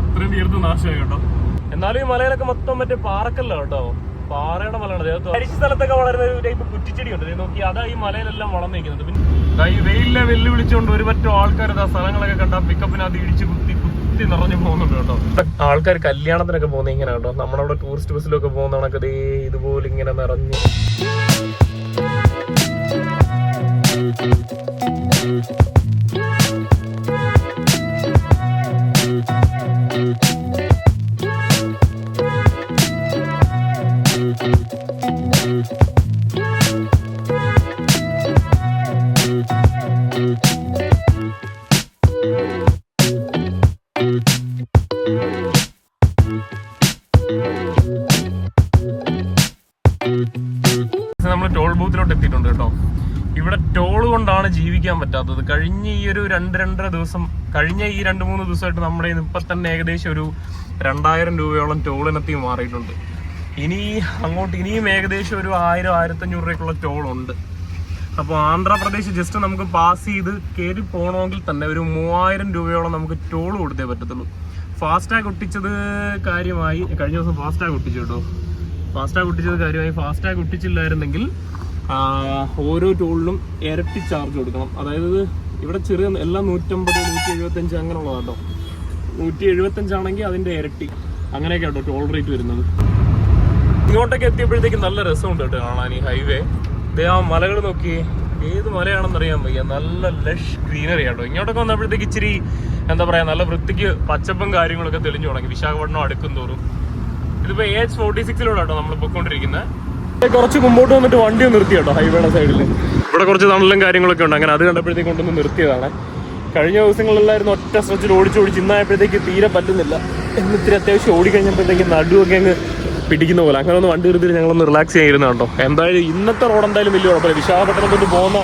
അത്രയും തീർത്ത് നാശമായി കേട്ടോ. എന്നാലും ഈ മലയിലൊക്കെ മൊത്തം മറ്റേ പാറക്കല്ല കേട്ടോ, പാറയുടെ മലയാണ്. തരിശ് സ്ഥലത്തൊക്കെ വളരുന്ന ഒരു ടൈപ്പ് കുറ്റിച്ചെടി ഉണ്ട്, നോക്കി അതാ ഈ മലയിലെല്ലാം വളർന്നിരിക്കുന്നത്. പിന്നെ ഈ വെയിലിനെ വെല്ലുവിളിച്ചുകൊണ്ട് ഒരു പറ്റം ആൾക്കാർ ആ സ്ഥലങ്ങളൊക്കെ കണ്ടാൽ പിക്കപ്പിനകത്ത് ഇടിച്ച് കുത്തി നിറഞ്ഞു പോകുന്നുണ്ട് കേട്ടോ. ആൾക്കാർ കല്യാണത്തിനൊക്കെ പോകുന്നത് ഇങ്ങനെ കേട്ടോ. നമ്മളവിടെ ടൂറിസ്റ്റ് ബസ്സിലൊക്കെ പോകുന്ന കണക്ക് ഇതുപോലെ ഇങ്ങനെ നിറഞ്ഞ്. നമ്മൾ ടോൾ ബൂത്തിലോട്ട് എത്തിയിട്ടുണ്ട് കേട്ടോ. ഇവിടെ ടോൾ കൊണ്ടാണ് ജീവിക്കാൻ പറ്റാത്തത്. കഴിഞ്ഞ ഈ ഒരു 2-2.5 ദിവസം, കഴിഞ്ഞ ഈ 2-3 ദിവസമായിട്ട് നമ്മുടെ ഇപ്പൊ തന്നെ ഏകദേശം ഒരു 2000 രൂപയോളം ടോൾ ഇനത്തിൽ മാറിയിട്ടുണ്ട്. ഇനി അങ്ങോട്ട് ഇനിയും ഏകദേശം ഒരു 1000-1500 രൂപയ്ക്കുള്ള ടോൾ ഉണ്ട്. അപ്പോൾ ആന്ധ്രാപ്രദേശ് ജസ്റ്റ് നമുക്ക് പാസ് ചെയ്ത് കയറി പോകണമെങ്കിൽ തന്നെ ഒരു 3000 രൂപയോളം നമുക്ക് ടോൾ കൊടുത്തേ പറ്റത്തുള്ളൂ. ഫാസ്ടാഗ് ഒട്ടിച്ചത് കാര്യമായി, കഴിഞ്ഞ ദിവസം ഫാസ്ടാഗ് ഒട്ടിച്ചു കേട്ടോ. ഫാസ്ടാഗ് ഒട്ടിച്ചത് കാര്യമായി. ഫാസ്ടാഗ് ഒട്ടിച്ചില്ലായിരുന്നെങ്കിൽ ഓരോ ടോളിനും ഇരട്ടി ചാർജ് കൊടുക്കണം. അതായത് ഇവിടെ ചെറിയ എല്ലാം 150, 175 അങ്ങനെയുള്ളതാണ് കേട്ടോ. 175 ആണെങ്കിൽ അതിൻ്റെ ഇരട്ടി, അങ്ങനെയൊക്കെ കേട്ടോ ടോൾ റേറ്റ് വരുന്നത്. ഇങ്ങോട്ടൊക്കെ എത്തിയപ്പോഴത്തേക്ക് നല്ല രസമുണ്ട് കേട്ടോ കാണാൻ ഈ ഹൈവേ. ഇതേ ആ മലകൾ നോക്കിയേ, ഏത് മലയാണെന്ന് അറിയാൻ വയ്യ. നല്ല ലഷ് ഗ്രീനറി ആട്ടോ. ഇങ്ങോട്ടൊക്കെ വന്നപ്പോഴത്തേക്ക് ഇച്ചിരി എന്താ പറയാ, നല്ല വൃത്തിക്ക് പച്ചപ്പും കാര്യങ്ങളൊക്കെ തെളിഞ്ഞു തുടങ്ങി വിശാഖപട്ടണം അടുക്കും തോറും. ഇതിപ്പോ AH46 കേട്ടോ നമ്മൾ പൊയ്ക്കൊണ്ടിരിക്കുന്നത്. കുറച്ച് മുമ്പോട്ട് വന്നിട്ട് വണ്ടി ഒന്ന് നിർത്തി കേട്ടോ ഹൈവേയുടെ സൈഡിൽ. ഇവിടെ കുറച്ച് തണലും കാര്യങ്ങളൊക്കെ ഉണ്ട്. അങ്ങനെ അത് കണ്ടപ്പോഴത്തേക്ക് കൊണ്ടൊന്ന് നിർത്തിയതാണ്. കഴിഞ്ഞ ദിവസങ്ങളിലായിരുന്നു ഒറ്റ സ്ട്രെച്ചിൽ ഓടിച്ചോടിച്ച്, ഇന്നായപ്പോഴത്തേക്ക് തീരെ പറ്റുന്നില്ല. എന്നിത്തിരി അത്യാവശ്യം ഓടിക്കഴിഞ്ഞപ്പോഴത്തേക്ക് നടുവൊക്കെ അങ്ങ് പിടിക്കുന്ന പോലെ. അങ്ങനെ ഒന്ന് വണ്ടി നിർത്തിയിട്ട് ഞങ്ങളൊന്ന് റിലാക്സ് ചെയ്യായിരുന്നു കേട്ടോ. എന്തായാലും ഇന്നത്തെ റോഡ് എന്തായാലും വലിയ കുഴപ്പമില്ല. വിശാഖപട്ടണം തൊട്ട് പോകുന്ന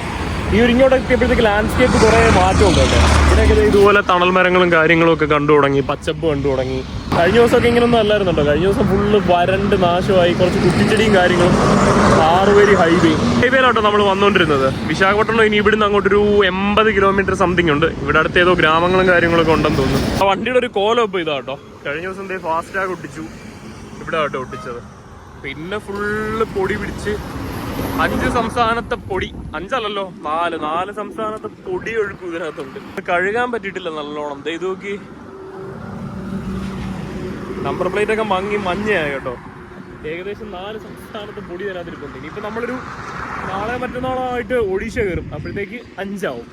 ഈ ഒരു ഇങ്ങോട്ട് എത്തിയപ്പോഴത്തേക്ക് ലാൻഡ്സ്കേപ്പ് കുറേ മാറ്റമുണ്ട് കേട്ടോ. ഇവിടെയൊക്കെ ഇതുപോലെ തണൽ മരങ്ങളും കാര്യങ്ങളും ഒക്കെ കണ്ടു തുടങ്ങി, പച്ചപ്പ് കണ്ടു തുടങ്ങി. കഴിഞ്ഞ ദിവസമൊക്കെ ഇങ്ങനൊന്നും അല്ലായിരുന്നു കേട്ടോ. കഴിഞ്ഞ ദിവസം ഫുള്ള് വരണ്ട് നാശമായി, കുറച്ച് കുറ്റിച്ചെടിയും കാര്യങ്ങളും. 6 വരി ഹൈവേയിലോട്ടോ നമ്മൾ വന്നുകൊണ്ടിരുന്നത്. വിശാഖപട്ടണം ഇനി ഇവിടുന്ന് അങ്ങോട്ടൊരു 80 കിലോമീറ്റർ സംതിങ് ഉണ്ട്. ഇവിടെ അടുത്ത് ഏതോ ഗ്രാമങ്ങളും കാര്യങ്ങളൊക്കെ ഉണ്ടെന്ന് തോന്നുന്നു. ആ വണ്ടിയുടെ ഒരു കോലം ഇപ്പോൾ ഇതാട്ടോ. കഴിഞ്ഞ ദിവസം എന്തേ ഫാസ്ടാഗ് ഒട്ടിച്ചു, ഇവിടെ ആട്ടോ ഒട്ടിച്ചത്. പിന്നെ ഫുള്ള് പൊടി പിടിച്ച് 5 സംസ്ഥാനത്തെ പൊടി, 5 അല്ലല്ലോ 4 സംസ്ഥാനത്തെ പൊടി ഒഴുക്കും ഇതിനകത്തുണ്ട്. കഴുകാൻ പറ്റിയിട്ടില്ല നല്ലോണം. ഇത് നോക്കി, നമ്പർ പ്ലേറ്റ് ഒക്കെ മഞ്ഞയായി കേട്ടോ. ഏകദേശം 4 സംസ്ഥാനത്തെ പൊടി തരാതിരിപ്പുണ്ട്. ഇനിയിപ്പോൾ നമ്മളൊരു നാളെ മറ്റന്നാളോ ആയിട്ട് ഒഡീഷ കയറും, അപ്പോഴത്തേക്ക് 5 ആവും.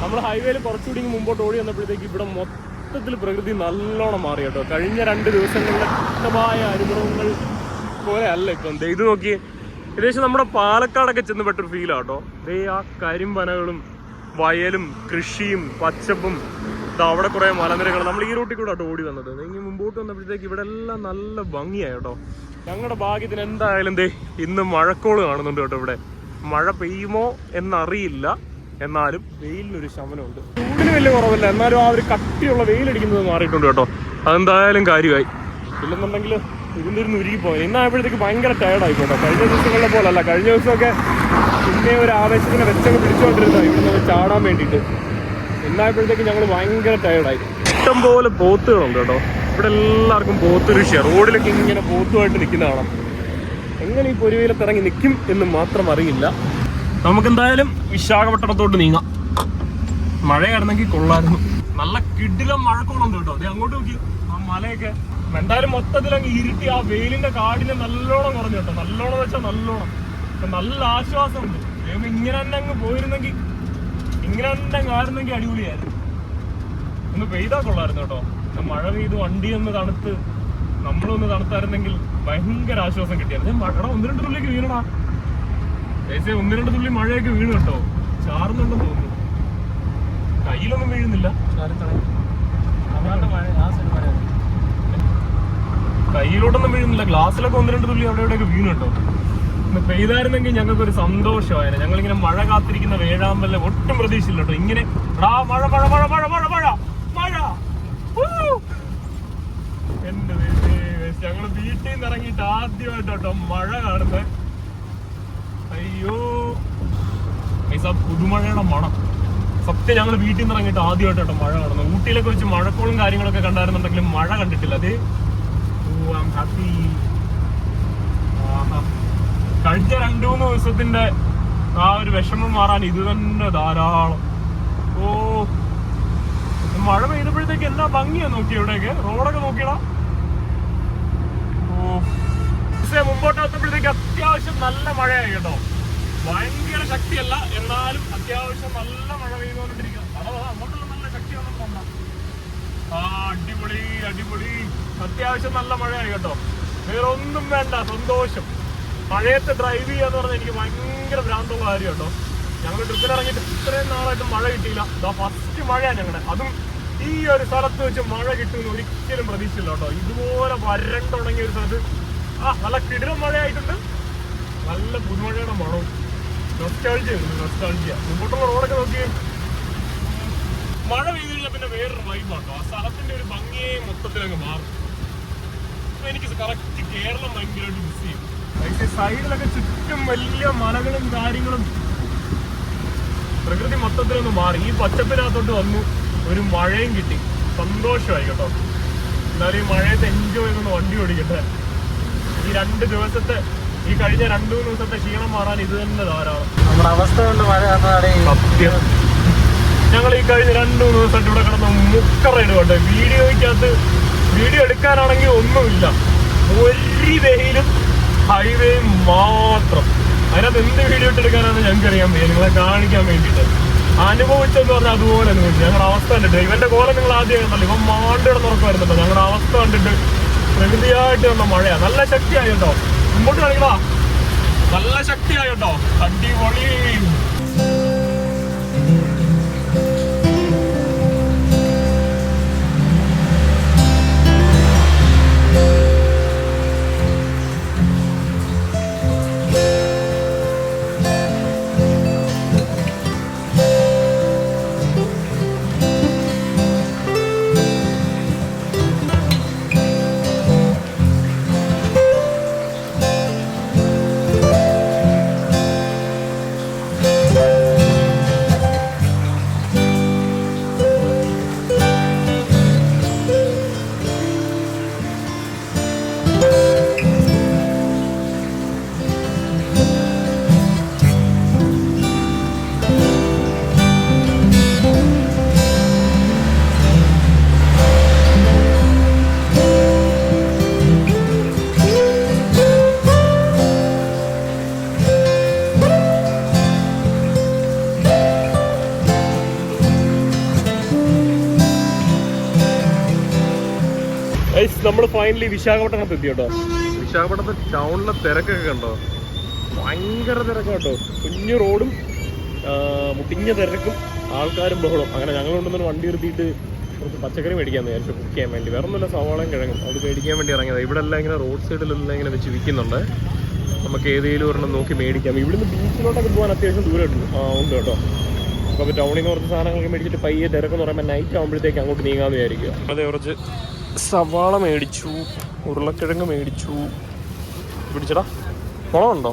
നമ്മൾ ഹൈവേയിൽ കുറച്ചുകൂടി മുമ്പോട്ട് ഓടി വന്നപ്പോഴത്തേക്ക് ഇവിടെ മൊത്തത്തിൽ പ്രകൃതി നല്ലോണം മാറി കേട്ടോ. കഴിഞ്ഞ 2 ദിവസങ്ങളിലെ ശക്തമായ അനുഭവങ്ങൾ പോലെ അല്ല ഇപ്പം. ഇത് നോക്കി, ഏകദേശം നമ്മുടെ പാലക്കാടൊക്കെ ചെന്ന് പെട്ടൊരു ഫീലാട്ടോ. ദേ ആ കരിമ്പനകളും വയലും കൃഷിയും പച്ചപ്പും. അവിടെ കുറേ മലനിരകൾ. നമ്മൾ ഈ റൂട്ടിൽ കൂടെ ആട്ടോ ഓടി വന്നത്. ഇനി മുമ്പോട്ട് വന്നപ്പോഴത്തേക്ക് ഇവിടെ എല്ലാം നല്ല ഭംഗിയായി കേട്ടോ. ഞങ്ങളുടെ ഭാഗ്യത്തിന് എന്തായാലും ദേ ഇന്ന് മഴക്കോള് കാണുന്നുണ്ട് കേട്ടോ. ഇവിടെ മഴ പെയ്യുമോ എന്നറിയില്ല, എന്നാലും വെയിലിനൊരു ശമനമുണ്ട്. ചൂടിന് വലിയ കുറവില്ല, എന്നാലും ആ ഒരു കട്ടിയുള്ള വെയിലടിക്കുന്നത് മാറിയിട്ടുണ്ട് കേട്ടോ. അതെന്തായാലും കാര്യമായി. ഇല്ലെന്നുണ്ടെങ്കിൽ ഇതിൻ്റെ ഒരു ഉരുകിപ്പോയി. ഇന്നായപ്പോഴത്തേക്ക് ഭയങ്കര ടയർഡായി കേട്ടോ. കഴിഞ്ഞ ദിവസങ്ങളിലെ പോലെ അല്ല. കഴിഞ്ഞ ദിവസമൊക്കെ പിന്നെ ഒരു ആവേശത്തിനെ വെച്ചങ്ങ് പിടിച്ചുകൊണ്ടിരുന്ന ഇവിടെ നിന്ന് ചാടാൻ വേണ്ടിയിട്ട്. ഇന്നായപ്പോഴത്തേക്ക് ഞങ്ങൾ ഭയങ്കര ടയർഡായി. ഇഷ്ടം പോലെ പോത്തുകളുണ്ട് കേട്ടോ. ഇവിടെ എല്ലാവർക്കും പോത്ത് കൃഷിയാണ്. റോഡിലൊക്കെ ഇങ്ങനെ പോത്തുമായിട്ട് നിൽക്കുന്ന കാണാം. എങ്ങനെ ഈ പൊരുവയിലത്ത് ഇറങ്ങി നിൽക്കും എന്ന് മാത്രം അറിയില്ല. നമുക്കെന്തായാലും വിശാഖപട്ടണത്തോട്ട് നീങ്ങാം. മഴയായിരുന്നെങ്കിൽ കൊള്ളായിരുന്നു. നല്ല കിടിലം മഴക്കോളുണ്ട് കേട്ടോ. അത് അങ്ങോട്ട് നോക്കി, ആ മലയൊക്കെ എന്തായാലും മൊത്തത്തിൽ അങ്ങ് ഇരുട്ടി. ആ വെയിലിന്റെ കാടിനെ നല്ലോണം കുറഞ്ഞു കേട്ടോ. നല്ലോണം വെച്ചാൽ നല്ലോണം. നല്ല ആശ്വാസമുണ്ട്. ഇങ്ങനെ തന്നെ അങ്ങ് പോയിരുന്നെങ്കിൽ, ഇങ്ങനെ തന്നെ അങ്ങ് ആയിരുന്നെങ്കിൽ അടിപൊളിയായിരുന്നു. ഒന്ന് പെയ്താൽ കൊള്ളായിരുന്നു കേട്ടോ. മഴ പെയ്ത് വണ്ടി ഒന്ന് തണുത്ത് നമ്മളൊന്ന് തണുത്തായിരുന്നെങ്കിൽ ഭയങ്കര ആശ്വാസം കിട്ടിയായിരുന്നു. മഴ 1-2 തുള്ളിക്ക് വീണടാ. 1-2 തുള്ളി മഴയൊക്കെ വീണു കേട്ടോ. ചാറുന്നുണ്ടെന്ന് തോന്നുന്നു. കയ്യിലൊന്നും വീഴുന്നില്ല. കയ്യിലോട്ടൊന്നും വീഴുന്നില്ല. ഗ്ലാസ്സിലൊക്കെ 1-2 തുള്ളി അവിടെ ഇവിടെയൊക്കെ വീണു കേട്ടോ. ഇന്ന് പെയ്തായിരുന്നെങ്കിൽ ഞങ്ങൾക്കൊരു സന്തോഷമായിരുന്നു. ഞങ്ങളിങ്ങനെ മഴ കാത്തിരിക്കുന്ന വേഴാമ്പലിനെ ഒട്ടും പ്രതീക്ഷയില്ല കേട്ടോ. ഇങ്ങനെ മഴ മഴ മഴ മഴ മഴ മഴ മഴ. എന്റെ ഞങ്ങള് വീട്ടിൽ നിന്ന് ഇറങ്ങിയിട്ട് ആദ്യമായിട്ടോ മഴ കാണുന്നത്. അയ്യോ പുതുമഴയുടെ മണം. സത്യം ഞങ്ങൾ വീട്ടിൽ നിന്ന് ഇറങ്ങിയിട്ട് ആദ്യമായിട്ടോ മഴ കാണുന്നത്. ഊട്ടിയിലൊക്കെ വെച്ച് മഴക്കോളും കാര്യങ്ങളൊക്കെ കണ്ടായിരുന്നുണ്ടെങ്കിലും മഴ കണ്ടിട്ടില്ല. അത് ഹാപ്പി. കഴിഞ്ഞ 2-3 ദിവസത്തിന്റെ ആ ഒരു വിഷമം മാറാൻ ഇത് തന്നെ ധാരാളം. ഓ മഴ പെയ്തപ്പോഴത്തേക്ക് എന്നാ ഭംഗിയാ നോക്കിയ ഇവിടെയൊക്കെ. റോഡൊക്കെ നോക്കിയടാ. ഓ മുമ്പോട്ട് എത്തുമ്പോഴത്തേക്ക് അത്യാവശ്യം നല്ല മഴയായി കേട്ടോ. ഭയങ്കര ശക്തിയല്ല, എന്നാലും അത്യാവശ്യം നല്ല മഴ പെയ്തുകൊണ്ടിരിക്കുക. അങ്ങോട്ടുള്ള നല്ല ശക്തി വന്നിട്ടുണ്ടോ? ആ അടിപൊളി അടിപൊളി. അത്യാവശ്യം നല്ല മഴയായി കേട്ടോ. വേറെ ഒന്നും വേണ്ട, സന്തോഷം. മഴയത്ത് ഡ്രൈവ് ചെയ്യാന്ന് പറഞ്ഞാൽ എനിക്ക് ഭയങ്കര ഭ്രാന്തുള്ള കാര്യം കേട്ടോ. ഞങ്ങൾ ട്രിപ്പിലിറങ്ങിയിട്ട് ഇത്രയും നാളായിട്ട് മഴ കിട്ടിയില്ല. ഫസ്റ്റ് മഴയാണ് ഞങ്ങളുടെ. അതും ഈ ഒരു സ്ഥലത്ത് വെച്ച് മഴ കിട്ടുമെന്ന് ഒരിക്കലും പ്രതീക്ഷിച്ചില്ല കേട്ടോ. ഇതുപോലെ വരണ്ടുണങ്ങിയ ഒരു സ്ഥലത്ത് നല്ല കിടിലം മഴയായിട്ടുണ്ട്. നല്ല പുതുമഴയുടെ മണവും നൊസ്റ്റാൾജിയ വരുന്നു. നൊസ്റ്റാൾജിയ മുമ്പോട്ടുള്ള റോഡൊക്കെ നോക്കി മഴ പെയ്തു കഴിഞ്ഞാൽ പിന്നെ വേറൊരു വൈബാട്ടോ. ആ സ്ഥലത്തിന്റെ ഒരു ഭംഗിയെ മൊത്തത്തിലങ്ങ് മാറും. അപ്പൊ എനിക്ക് കറക്റ്റ് കേരളം ഭയങ്കരമായിട്ട് മിസ് ചെയ്യും. പക്ഷേ സൈഡിലൊക്കെ ചുറ്റും വലിയ മലകളും കാര്യങ്ങളും പ്രകൃതി മൊത്തത്തിലൊന്ന് മാറി. ഈ പച്ചപ്പിനകത്തോട്ട് വന്നു ഒരു മഴയും കിട്ടി. സന്തോഷമായി കേട്ടോ. എന്നാലും ഈ മഴയത്ത് എൻജോയ് ചെയ്തൊന്ന് വണ്ടി ഓടിക്കട്ടെ. ഈ 2 ദിവസത്തെ ഈ കഴിഞ്ഞ 2-3 ദിവസത്തെ ക്ഷീണം മാറാൻ ഇത് തന്നെ ധാരാളം. നമ്മുടെ അവസ്ഥ കൊണ്ട് മഴ സത്യം. ഞങ്ങൾ ഈ കഴിഞ്ഞ 2-3 ദിവസമായിട്ട് ഇവിടെ കിടന്ന് മുക്കറയിടുകൊണ്ട് വീഡിയോ എടുക്കാനാണെങ്കിൽ ഒന്നുമില്ല. ഒരു വെയിലും ഹൈവേയും മാത്രം. അതിനകത്ത് എന്ത് വീഡിയോ ഇട്ടെടുക്കാനാണ് ഞങ്ങൾക്ക് അറിയാൻ വയ്യ. നിങ്ങളെ കാണിക്കാൻ വേണ്ടിയിട്ട് അനുഭവിച്ചെന്ന് പറഞ്ഞാൽ അതുപോലെ അനുഭവിച്ചു. ഞങ്ങളുടെ അവസ്ഥ കണ്ടിട്ട് ഇവന്റെ കോലം നിങ്ങൾ ആദ്യം കണ്ടല്ലോ. ഇവൻ മാണ്ട് കിടന്നുറക്കം വരുന്നുണ്ടോ. ഞങ്ങളുടെ അവസ്ഥ കണ്ടിട്ട് പ്രകൃതിയായിട്ട് വന്ന മഴയാ. നല്ല ശക്തിയായി കേട്ടോ. മുമ്പോട്ട് കാണിക്കടാ. നല്ല ശക്തിയായി കേട്ടോ. അടിപൊളി. നമ്മൾ ഫൈനലി വിശാഖപട്ടണത്ത് എത്തി കേട്ടോ. വിശാഖപട്ടണത്ത് ടൗണിലെ തിരക്കൊക്കെ കണ്ടോ. ഭയങ്കര തിരക്ക് കേട്ടോ. കുഞ്ഞു റോഡും മുട്ടിഞ്ഞ തിരക്കും ആൾക്കാരും ബഹളം. അങ്ങനെ ഞങ്ങൾ കൊണ്ടുവന്നൊരു വണ്ടി നിർത്തിയിട്ട് കുറച്ച് പച്ചക്കറി മേടിക്കാമെന്ന് വിചാരിച്ചു. കുക്ക് ചെയ്യാൻ വേണ്ടി. വേറെ ഒന്നുമില്ല, സവാളയും കിഴങ്ങും അത് മേടിക്കാൻ വേണ്ടി ഇറങ്ങിയത്. ഇവിടെ എല്ലാം ഇങ്ങനെ റോഡ് സൈഡിലെല്ലാം ഇങ്ങനെ വെച്ച് വിൽക്കുന്നുണ്ട്. നമുക്ക് ഏതെങ്കിലും ഒരെണ്ണം നോക്കി മേടിക്കാം. ഇവിടുന്ന് ബീച്ചിലോട്ടൊക്കെ പോകാൻ അത്യാവശ്യം ദൂരം ഉണ്ട് കേട്ടോ. അപ്പോൾ ടൗണിൽ നിന്ന് കുറച്ച് സാധനങ്ങളൊക്കെ മേടിച്ചിട്ട് പയ്യെ തിരക്കെന്ന് പറയുമ്പോൾ നൈറ്റ് ആകുമ്പോഴത്തേക്ക് അങ്ങോട്ട് നീങ്ങാമെന്ന് വിചാരിക്കുക. അതേ കുറച്ച് സവാള മേടിച്ചു, ഉരുളക്കിഴങ്ങ് മേടിച്ചു. പിടിച്ചടാ. മുളകുണ്ടോ?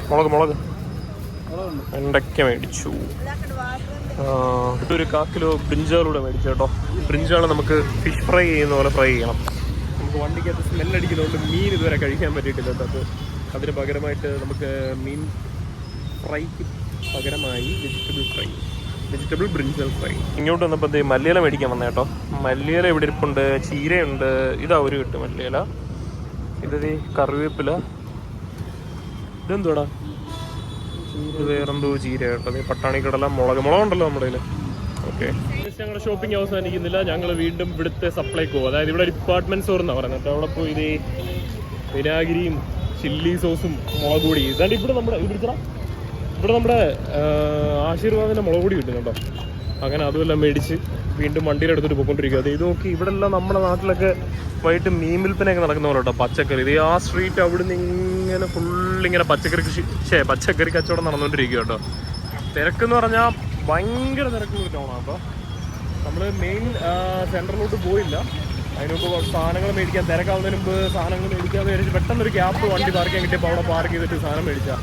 മുളക് വെണ്ടയ്ക്ക മേടിച്ചു. ഒരു 1/4 കിലോ ബ്രിഞ്ചാളൂടെ മേടിച്ചു കേട്ടോ. ബ്രിഞ്ചാൾ നമുക്ക് ഫിഷ് ഫ്രൈ ചെയ്യുന്ന പോലെ ഫ്രൈ ചെയ്യണം. നമുക്ക് വണ്ടിക്കകത്ത് സ്മെല്ലടിക്കുന്നതുകൊണ്ട് മീൻ ഇതുവരെ കഴിക്കാൻ പറ്റിയിട്ടില്ല കേട്ടോ. അതിന് പകരമായിട്ട് നമുക്ക് മീൻ ഫ്രൈക്ക് പകരമായി വെജിറ്റബിൾ ബ്രിഞ്ചൽ ഫ്രൈ. ഇങ്ങോട്ട് വന്നപ്പോൾ മല്ലിയില മേടിക്കാൻ വന്ന കേട്ടോ. മല്ലിയില ഇവിടെ ഇരിപ്പുണ്ട്, ചീരയുണ്ട്. ഇതാ ഒരു കിട്ടും മല്ലിയില. ഇത് കറിവേപ്പില. ഇതെന്തോടാ? ഇത് വേറെന്തോ ചീര കേട്ടോ. പട്ടാണി കടല, മുളകുണ്ടല്ലോ നമ്മുടെ കയ്യിൽ. ഓക്കെ, ഞങ്ങളുടെ ഷോപ്പിംഗ് അവസാനിക്കുന്നില്ല. ഞങ്ങൾ വീണ്ടും ഇവിടുത്തെ സപ്ലൈക്കോ, അതായത് ഇവിടെ ഡിപ്പാർട്ട്മെന്റ് സ്റ്റോർ എന്നാണ് പറയുന്നത്. അവിടെ പോയി ഇത് വിനാഗിരിയും ചില്ലി സോസും മുളക് പൊടി. ഇതാണ്ട് ഇവിടെ നമ്മുടെ ആശീർവാദിൻ്റെ മുളക് പൊടി കിട്ടും കേട്ടോ. അങ്ങനെ അതുമെല്ലാം മേടിച്ച് വീണ്ടും വണ്ടിയിൽ എടുത്തിട്ട് പോയിക്കൊണ്ടിരിക്കുക. അത് ഇത് നോക്കി, ഇവിടെ എല്ലാം നമ്മുടെ നാട്ടിലൊക്കെ വൈകിട്ട് മീൻ വിൽപ്പനയൊക്കെ നടക്കുന്ന പോലെ കേട്ടോ. പച്ചക്കറി ഇത് ആ സ്ട്രീറ്റ് അവിടുന്ന് ഇങ്ങനെ ഫുള്ളിങ്ങനെ പച്ചക്കറി കച്ചവടം നടന്നുകൊണ്ടിരിക്കുക കേട്ടോ. തിരക്കെന്ന് പറഞ്ഞാൽ ഭയങ്കര തിരക്കുള്ള ടൗണാണ്. അപ്പോൾ നമ്മൾ മെയിൻ സെൻറ്ററിലോട്ട് പോയില്ല. അതിന് മുമ്പ് സാധനങ്ങൾ മേടിക്കാൻ, തിരക്കാവുന്നതിന് മുമ്പ് സാധനങ്ങൾ മേടിക്കാമെന്ന് വിചാരിച്ച് പെട്ടെന്നൊരു ഗ്യാപ്പ് വണ്ടി പാർക്ക് ചെയ്യാൻ കിട്ടിയപ്പോൾ അവിടെ പാർക്ക് ചെയ്തിട്ട് സാധനം മേടിച്ചാൽ.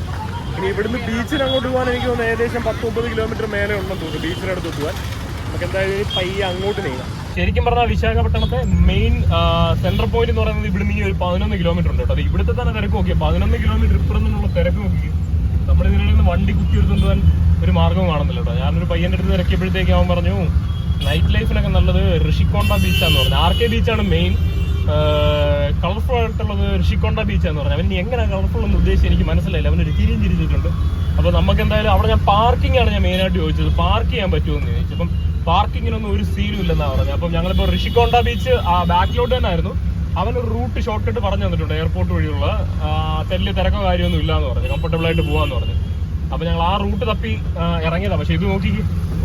ഇനി ഇവിടുന്ന് ബീച്ചിന് അങ്ങോട്ട് പോകാൻ എനിക്ക് തോന്നുന്നു ഏകദേശം 10-30 കിലോമീറ്റർ മേലെ ഉണ്ടെന്ന് തോന്നുന്നു ബീച്ചിനടുത്ത് പോകാൻ. നമുക്ക് എന്തായാലും പയ്യെ അങ്ങോട്ട് നീങ്ങാം. ശരിക്കും പറഞ്ഞാൽ വിശാഖപട്ടണത്തെ മെയിൻ സെൻട്രൽ പോയിന്റ് എന്ന് പറയുന്നത് ഇവിടുന്ന് ഈ ഒരു 11 കിലോമീറ്റർ ഉണ്ട് കേട്ടോ. അത് ഇവിടുത്തെ തന്നെ തിരക്ക് നോക്കിയാൽ 11 കിലോമീറ്റർ ഇപ്പുറം നിന്നുള്ള തിരക്ക് നോക്കി നമ്മുടെ ഇതിനിടയിൽ നിന്ന് വണ്ടി കുത്തിയെടുത്തുകൊണ്ട് പോകാൻ ഒരു മാർഗ്ഗവും കാണുന്നില്ല കേട്ടോ. ഞാനൊരു പയ്യൻ്റെ അടുത്ത് തിരക്കിയപ്പോഴത്തേക്ക് അവൻ പറഞ്ഞു നൈറ്റ് ലൈഫിനൊക്കെ നല്ലത് ഋഷിക്കൊണ്ട ബീച്ചാന്ന് പറഞ്ഞു. RK ബീച്ചാണ് മെയിൻ കളർഫുൾ ആയിട്ടുള്ളത്. ഋഷിക്കൊണ്ട ബീച്ചാന്ന് പറഞ്ഞു. അവൻ എങ്ങനെയാണ് കളർഫുൾ എന്ന് ഉദ്ദേശിച്ച് എനിക്ക് മനസ്സിലായില്ല. അവനൊരു ചിരിയും ചിരിച്ചിട്ടുണ്ട്. അപ്പോൾ നമുക്ക് എന്തായാലും അവിടെ ഞാൻ പാർക്കിംഗ് ആണ് ഞാൻ മെയിനായിട്ട് ചോദിച്ചത്. പാർക്ക് ചെയ്യാൻ പറ്റുമെന്ന് ചോദിച്ചു. അപ്പം പാർക്കിങ്ങിനൊന്നും ഒരു സീനും ഇല്ലെന്നാണ് പറഞ്ഞത്. അപ്പം ഞങ്ങളിപ്പോൾ ഋഷിക്കൊണ്ട ബീച്ച് ബാക്കിലോട്ട് തന്നെ ആയിരുന്നു. അവനൊരു റൂട്ട് ഷോർട്ട് കട്ട് പറഞ്ഞു തന്നിട്ടുണ്ട്. എയർപോർട്ട് വഴിയുള്ള വലിയ തിരക്കോ കാര്യമൊന്നും ഇല്ലയെന്ന് പറഞ്ഞു. കംഫർട്ടബിൾ ആയിട്ട് പോകാമെന്ന് പറഞ്ഞു. അപ്പോൾ ഞങ്ങൾ ആ റൂട്ട് തപ്പി ഇറങ്ങിയതാണ്. പക്ഷേ ഇത് നോക്കി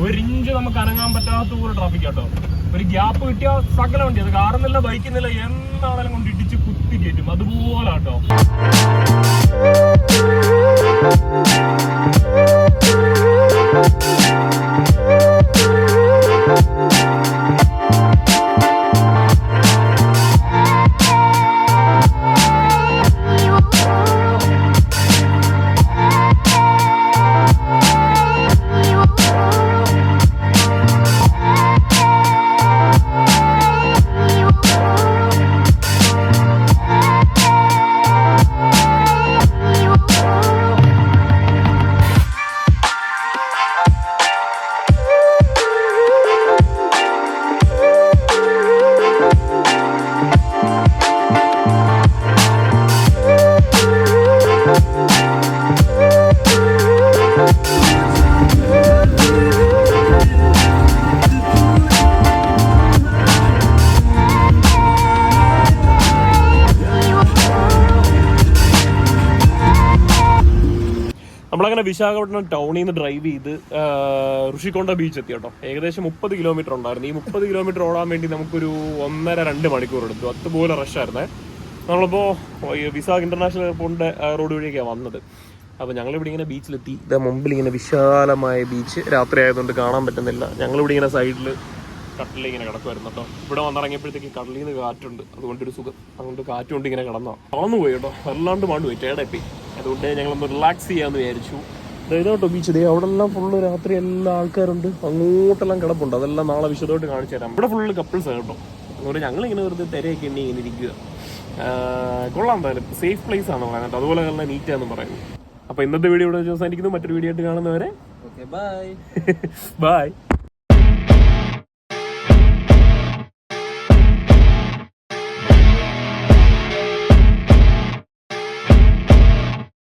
1 ഇഞ്ച് നമുക്ക് അനങ്ങാൻ പറ്റാത്ത പോലെ ട്രാഫിക് കേട്ടോ. ഒരു ഗ്യാപ്പ് കിട്ടിയ സകല വണ്ടി, അത് കാറുന്നില്ല ബൈക്കുന്നില്ല എന്താണെങ്കിലും കൊണ്ട് ഇടിച്ച് കുത്തി പൊക്കി കയറ്റും അതുപോലെ കേട്ടോ. നമ്മളങ്ങനെ വിശാഖപട്ടണം ടൗണിൽ നിന്ന് ഡ്രൈവ് ചെയ്ത് ഋഷിക്കൊണ്ട ബീച്ച് എത്തി കേട്ടോ. ഏകദേശം 30 കിലോമീറ്റർ ഉണ്ടായിരുന്നു. ഈ 30 കിലോമീറ്റർ ഓടാൻ വേണ്ടി നമുക്കൊരു 1.5-2 മണിക്കൂർ എടുത്തു. അതുപോലെ റഷായിരുന്നേ. നമ്മളിപ്പോൾ വിസാഖ് ഇന്റർനാഷണൽ എയർപോർട്ടിന്റെ റോഡ് വഴിയൊക്കെയാണ് വന്നത്. അപ്പോൾ ഞങ്ങളിവിടെ ഇങ്ങനെ ബീച്ചിലെത്തി. ഇത് മുമ്പിൽ ഇങ്ങനെ വിശാലമായ ബീച്ച്. രാത്രി ആയതുകൊണ്ട് കാണാൻ പറ്റുന്നില്ല. ഞങ്ങളിവിടെ ഇങ്ങനെ സൈഡിൽ കടലിൽ ഇങ്ങനെ കിടക്കുമായിരുന്നു കേട്ടോ. ഇവിടെ വന്നിറങ്ങിയപ്പോഴത്തേക്ക് കടലിൽ നിന്ന് കാറ്റുണ്ട്, അതുകൊണ്ടൊരു സുഖം. അതുകൊണ്ട് കാറ്റുകൊണ്ട് ഇങ്ങനെ കിടന്നോ വളർന്നു പോയി കേട്ടോ. വല്ലാണ്ട് പാണ്ടുപോയി, ടേഡായി. അതുകൊണ്ട് ഞങ്ങളൊന്ന് റിലാക്സ് ചെയ്യാമെന്ന് വിചാരിച്ചു. ഇതാ കേട്ടോ ബീച്ച്. ഇതേ അവിടെ എല്ലാം ഫുള്ള് രാത്രി എല്ലാ ആൾക്കാരുണ്ട്. അങ്ങോട്ടെല്ലാം കിടപ്പുണ്ട്. അതെല്ലാം നാളെ വിശദമായിട്ട് കാണിച്ചു തരാം. ഇവിടെ ഫുള്ള് കപ്പിൾസ് കേട്ടോ. അതുകൊണ്ട് ഞങ്ങളിങ്ങനെ വെറുതെ തിരയൊക്കെ എണ്ണി ഇങ്ങനെ ഇരിക്കുക. കൊള്ളാം, എന്തായാലും സേഫ് പ്ലേസ് ആണ് പറയുന്നത്. അതുപോലെ തന്നെ നീറ്റാന്ന് പറയുന്നത്. അപ്പോൾ ഇന്നത്തെ വീഡിയോ ഇവിടെ അവസാനിക്കുന്നു. മറ്റൊരു വീഡിയോ ആയിട്ട് കാണുന്നവരെ ബൈ.